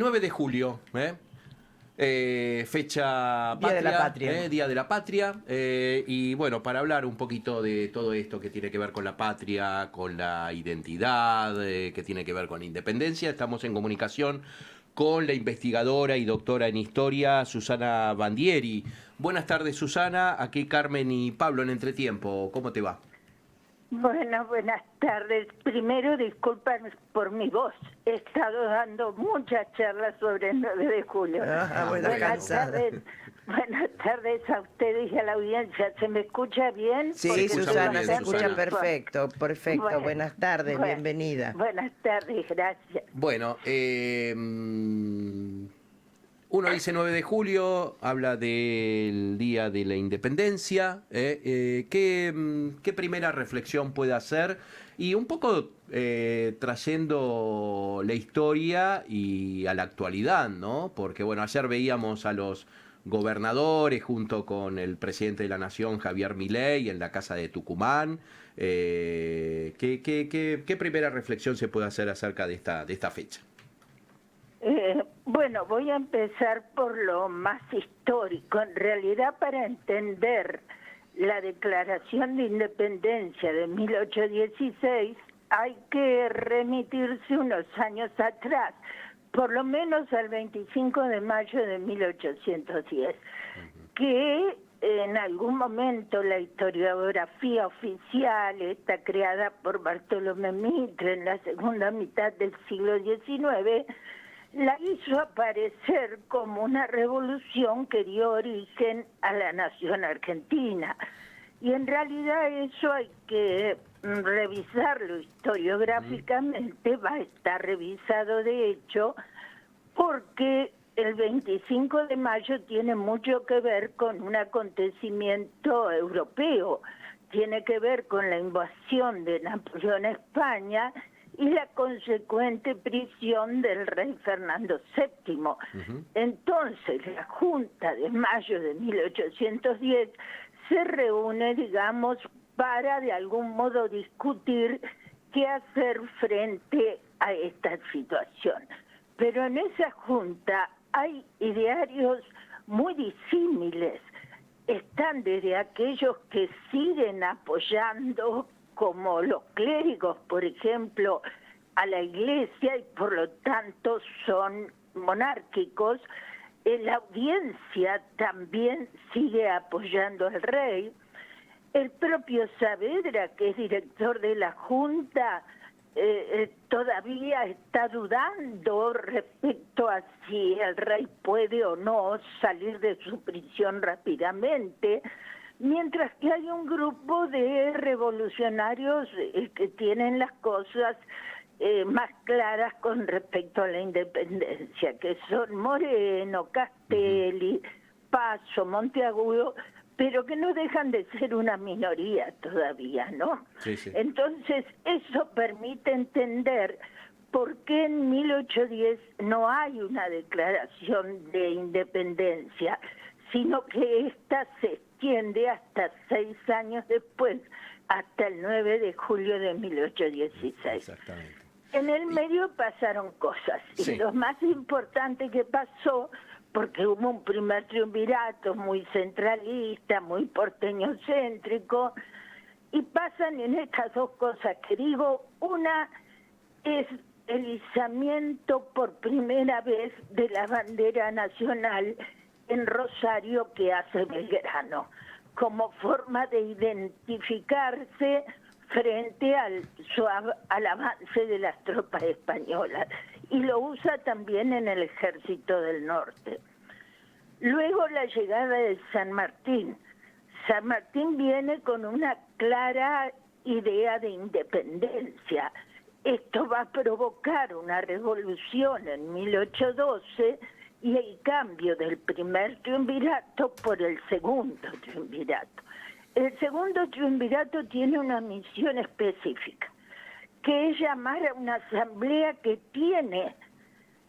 9 de julio, fecha Día de la Patria. Día de la Patria. Y bueno, para hablar un poquito de todo esto que tiene que ver con la patria, con la identidad, que tiene que ver con la independencia, estamos en comunicación con la investigadora y doctora en historia, Susana Bandieri. Buenas tardes, Susana. Aquí Carmen y Pablo en Entretiempo. ¿Cómo te va? Bueno, buenas tardes. Primero, disculpan por mi voz. He estado dando muchas charlas sobre el 9 de julio. Buenas tardes. Buenas tardes a ustedes y a la audiencia. ¿Se me escucha bien? Sí, Susana, se escucha Susana. perfecto. Bueno, Buenas tardes, bienvenida. Buenas tardes, gracias. Bueno, uno dice 9 de julio, habla del Día de la Independencia. ¿Qué primera reflexión puede hacer? Y un poco trayendo la historia y a la actualidad, ¿no? Porque, bueno, ayer veíamos a los gobernadores junto con el presidente de la Nación, Javier Milei, en la Casa de Tucumán. ¿Qué primera reflexión se puede hacer acerca de esta fecha? Bueno, voy a empezar por lo más histórico. En realidad, para entender la Declaración de Independencia de 1816, hay que remitirse unos años atrás, por lo menos al 25 de mayo de 1810, que en algún momento la historiografía oficial, está creada por Bartolomé Mitre en la segunda mitad del siglo XIX, la hizo aparecer como una revolución que dio origen a la nación argentina. Y en realidad eso hay que revisarlo historiográficamente, va a estar revisado de hecho, porque el 25 de mayo tiene mucho que ver con un acontecimiento europeo, tiene que ver con la invasión de Napoleón a España y la consecuente prisión del rey Fernando VII. Entonces, la Junta de mayo de 1810 se reúne, digamos, para de algún modo discutir qué hacer frente a esta situación. Pero en esa Junta hay idearios muy disímiles. Están desde aquellos que siguen apoyando, como los clérigos, por ejemplo, a la Iglesia y por lo tanto son monárquicos. La audiencia también sigue apoyando al rey. El propio Saavedra, que es director de la Junta, todavía está dudando respecto a si el rey puede o no salir de su prisión rápidamente, mientras que hay un grupo de revolucionarios que tienen las cosas más claras con respecto a la independencia, que son Moreno, Castelli, Paso, Monteagudo, pero que no dejan de ser una minoría todavía, ¿no? Sí, sí. Entonces, eso permite entender por qué en 1810 no hay una declaración de independencia, sino que esta se extiende hasta 6 años después, hasta el 9 de julio de 1816. Exactamente. En el medio pasaron cosas, Sí. y lo más importante que pasó, porque hubo un primer triunvirato muy centralista, muy porteño-céntrico, y pasan en estas dos cosas que digo. Una es el izamiento por primera vez de la bandera nacional en Rosario que hace Belgrano, como forma de identificarse frente al avance de las tropas españolas, y lo usa también en el Ejército del Norte. Luego la llegada de San Martín. San Martín viene con una clara idea de independencia. Esto va a provocar una revolución en 1812 y el cambio del primer triunvirato por el segundo triunvirato. El segundo triunvirato tiene una misión específica, que es llamar a una asamblea que tiene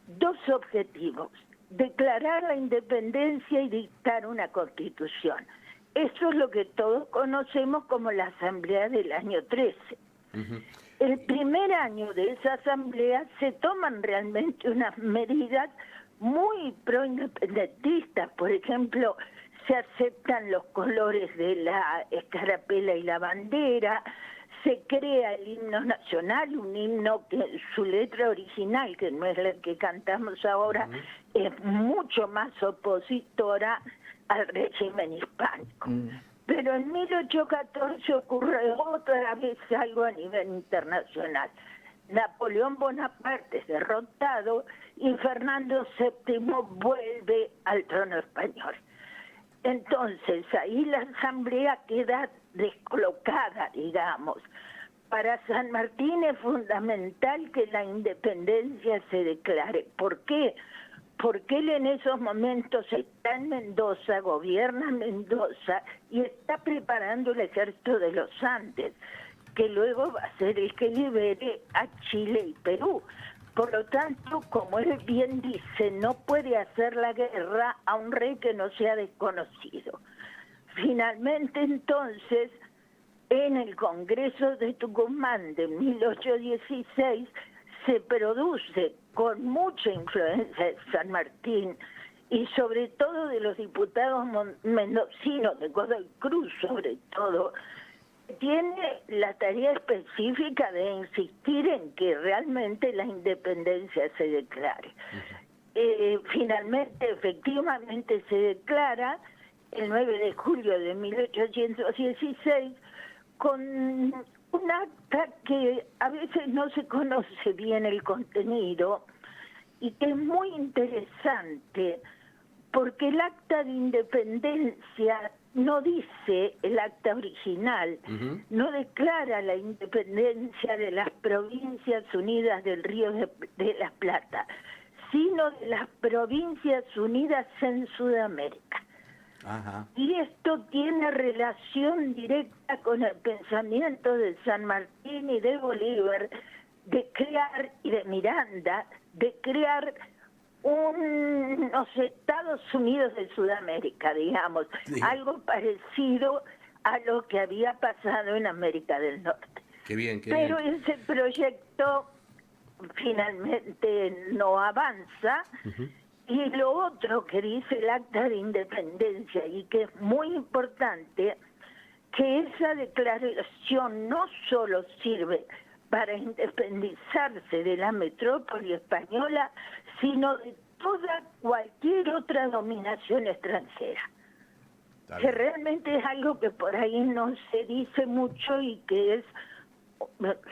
dos objetivos: declarar la independencia y dictar una constitución. Eso es lo que todos conocemos como la Asamblea del año 13. el primer año de esa asamblea se toman realmente unas medidas muy pro-independentistas. Por ejemplo, se aceptan los colores de la escarapela y la bandera, se crea el himno nacional, un himno que su letra original, que no es la que cantamos ahora, es mucho más opositora al régimen hispánico. Pero en 1814 ocurre otra vez algo a nivel internacional. Napoleón Bonaparte es derrotado y Fernando VII vuelve al trono español. Entonces, ahí la asamblea queda descolocada, digamos. Para San Martín es fundamental que la independencia se declare. ¿Por qué? Porque él en esos momentos está en Mendoza, gobierna Mendoza y está preparando el ejército de los Andes, que luego va a ser el que libere a Chile y Perú. Por lo tanto, como él bien dice, no puede hacer la guerra a un rey que no sea desconocido. Finalmente, entonces, en el Congreso de Tucumán de 1816, se produce con mucha influencia de San Martín y sobre todo de los diputados mendocinos, de Godoy Cruz sobre todo, tiene la tarea específica de insistir en que realmente la independencia se declare. Finalmente, efectivamente se declara el 9 de julio de 1816 con un acta que a veces no se conoce bien el contenido y que es muy interesante porque el acta de independencia no dice, el acta original, no declara la independencia de las Provincias Unidas del Río de la Plata, sino de las Provincias Unidas en Sudamérica. Ajá. Y esto tiene relación directa con el pensamiento de San Martín y de Bolívar de crear, y de Miranda, de crear unos Estados Unidos de Sudamérica, digamos, Sí. algo parecido a lo que había pasado en América del Norte. Qué bien, qué Pero bien. ese proyecto finalmente no avanza. Y lo otro que dice el Acta de Independencia y que es muy importante, que esa declaración no solo sirve para independizarse de la metrópoli española, sino de toda cualquier otra dominación extranjera. Que realmente es algo que por ahí no se dice mucho y que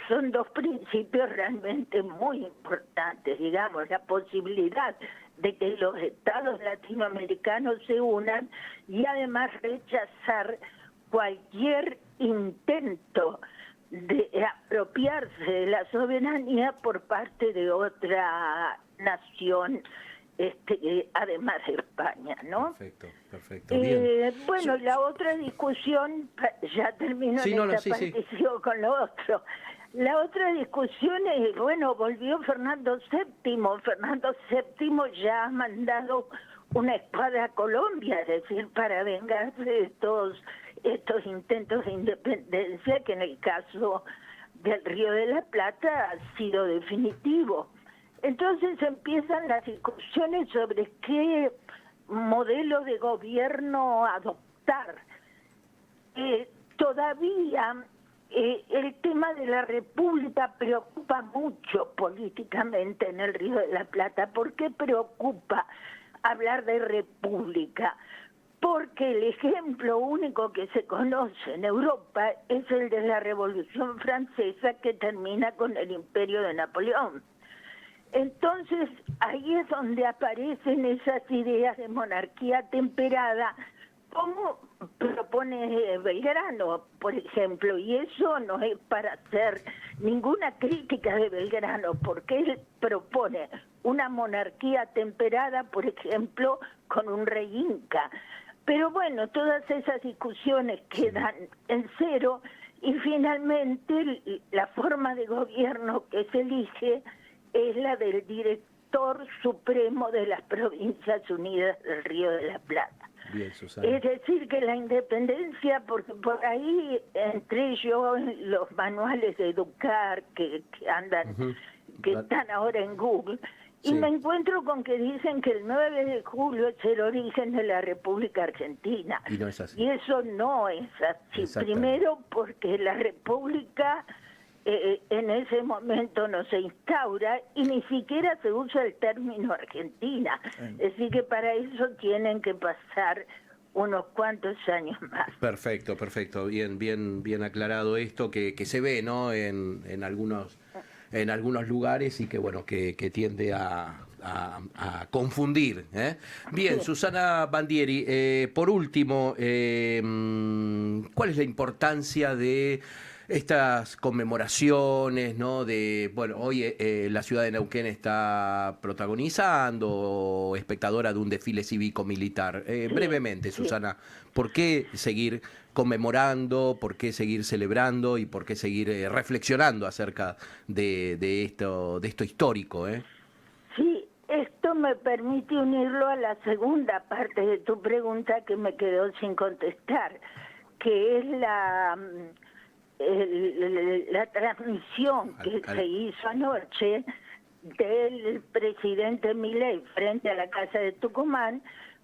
son dos principios realmente muy importantes, digamos, la posibilidad de que los estados latinoamericanos se unan y además rechazar cualquier intento de apropiarse de la soberanía por parte de otra nación, además de España, ¿no? Perfecto, perfecto. Bien. Bueno, la otra discusión, ya termino Sí, en no, no, esta sí, parte sí. y sigo con lo otro. La otra discusión es, bueno, volvió Fernando VII. Fernando VII ya ha mandado una escuadra a Colombia, es decir, para vengarse de todos estos intentos de independencia que en el caso del Río de la Plata ha sido definitivo. Entonces empiezan las discusiones sobre qué modelo de gobierno adoptar. Todavía el tema de la República preocupa mucho políticamente en el Río de la Plata. ¿Por qué preocupa hablar de República? Porque el ejemplo único que se conoce en Europa es el de la Revolución Francesa, que termina con el imperio de Napoleón. Entonces, ahí es donde aparecen esas ideas de monarquía temperada, como propone Belgrano, por ejemplo, y eso no es para hacer ninguna crítica de Belgrano, porque él propone una monarquía temperada, por ejemplo, con un rey inca. Pero bueno, todas esas discusiones quedan en cero y finalmente la forma de gobierno que se elige es la del director supremo de las Provincias Unidas del Río de la Plata. Bien, Susana. Es decir, que la independencia, porque por ahí entré yo en los manuales de educar que andan, Ujú. que están ahora en Google, y Sí. me encuentro con que dicen que el 9 de julio es el origen de la República Argentina. Y no es así. Y eso no es así. Exactamente. Primero porque la República en ese momento no se instaura y ni siquiera se usa el término Argentina. Es decir, que para eso tienen que pasar unos cuantos años más. Perfecto, perfecto. Bien aclarado esto que se ve, ¿no? En algunos lugares y que bueno, que tiende a confundir. Bien, Sí. Susana Bandieri, por último, ¿cuál es la importancia de estas conmemoraciones, ¿no? De, bueno, hoy la ciudad de Neuquén está protagonizando, espectadora de un desfile cívico-militar. Brevemente, sí. Susana, ¿por qué seguir conmemorando, por qué seguir celebrando y por qué seguir reflexionando acerca de esto histórico? Sí, esto me permite unirlo a la segunda parte de tu pregunta que me quedó sin contestar, que es la transmisión que se hizo anoche del presidente Milei frente a la Casa de Tucumán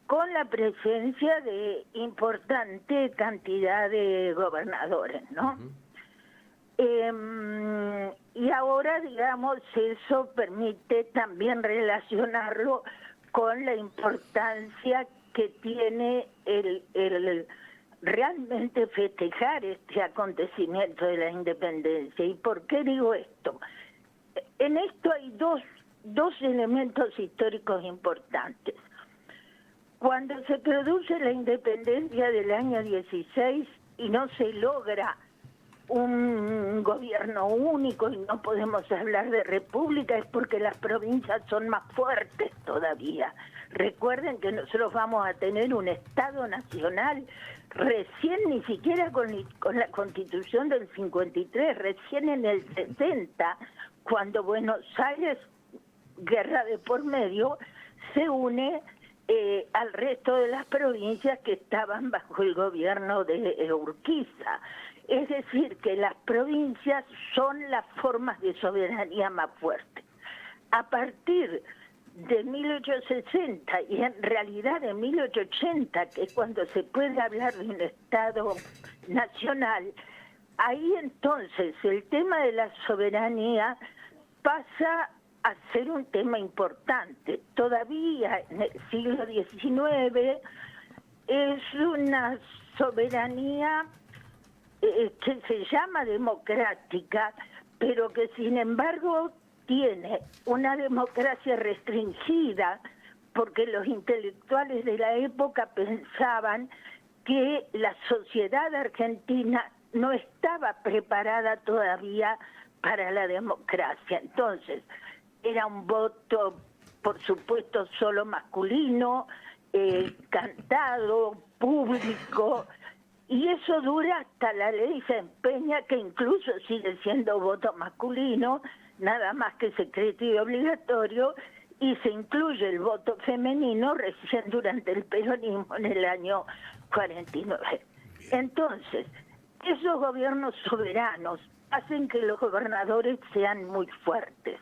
con la presencia de importante cantidad de gobernadores, ¿no? Y ahora, digamos, eso permite también relacionarlo con la importancia que tiene el realmente festejar este acontecimiento de la independencia. ¿Y por qué digo esto? En esto hay dos elementos históricos importantes. Cuando se produce la independencia del año 16 y no se logra un gobierno único y no podemos hablar de república, es porque las provincias son más fuertes todavía. Recuerden que nosotros vamos a tener un Estado nacional recién, ni siquiera con la Constitución del 53, recién en el 60, cuando Buenos Aires, guerra de por medio, se une al resto de las provincias que estaban bajo el gobierno de Urquiza. Es decir, que las provincias son las formas de soberanía más fuertes. A partir de 1860 y en realidad de 1880, que es cuando se puede hablar de un Estado nacional, ahí entonces el tema de la soberanía pasa a ser un tema importante. Todavía en el siglo XIX es una soberanía que se llama democrática, pero que sin embargo tiene una democracia restringida, porque los intelectuales de la época pensaban que la sociedad argentina no estaba preparada todavía para la democracia. Entonces, era un voto, por supuesto, solo masculino, cantado, público, y eso dura hasta la ley se empeña, que incluso sigue siendo voto masculino, nada más que secreto y obligatorio, y se incluye el voto femenino recién durante el peronismo en el año 49. Entonces, esos gobiernos soberanos hacen que los gobernadores sean muy fuertes.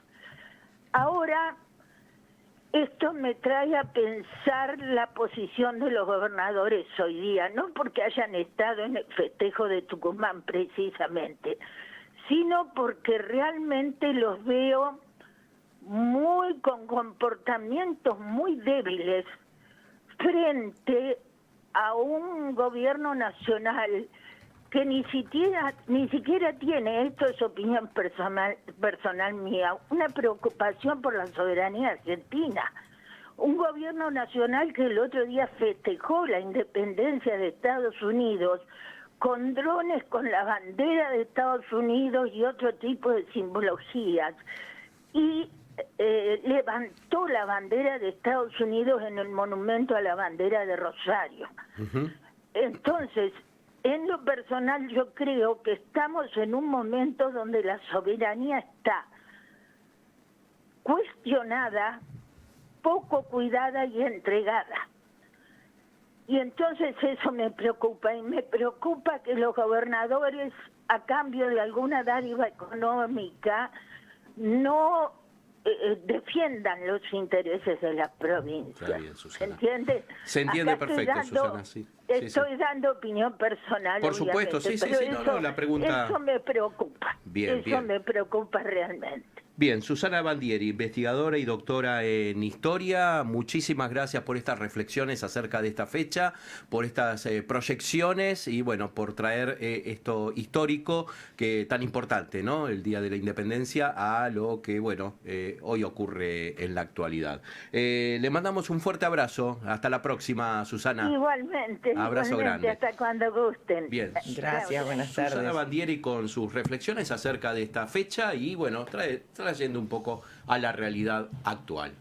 Ahora, esto me trae a pensar la posición de los gobernadores hoy día, no porque hayan estado en el festejo de Tucumán precisamente, sino porque realmente los veo con comportamientos muy débiles frente a un gobierno nacional que ni siquiera tiene, esto es opinión personal mía, una preocupación por la soberanía argentina. Un gobierno nacional que el otro día festejó la independencia de Estados Unidos con drones con la bandera de Estados Unidos y otro tipo de simbologías, y levantó la bandera de Estados Unidos en el monumento a la bandera de Rosario. Entonces, en lo personal yo creo que estamos en un momento donde la soberanía está cuestionada, poco cuidada y entregada. Y entonces eso me preocupa, y me preocupa que los gobernadores, a cambio de alguna dádiva económica, no defiendan los intereses de las provincias. Está bien, Susana. ¿Se entiende? Se entiende Acá perfecto, Susana, sí. Estoy dando opinión personal, Por supuesto, obviamente, sí, pero no, la pregunta... Eso me preocupa. Bien, eso bien. me preocupa realmente. Bien, Susana Bandieri, investigadora y doctora en historia, muchísimas gracias por estas reflexiones acerca de esta fecha, por estas proyecciones y bueno, por traer esto histórico que tan importante, ¿no? El Día de la Independencia a lo que, bueno, hoy ocurre en la actualidad. Le mandamos un fuerte abrazo, hasta la próxima, Susana. Igualmente, Abrazo grande. hasta cuando gusten. Bien. Gracias, buenas tardes. Susana Bandieri con sus reflexiones acerca de esta fecha y bueno, trayendo un poco a la realidad actual.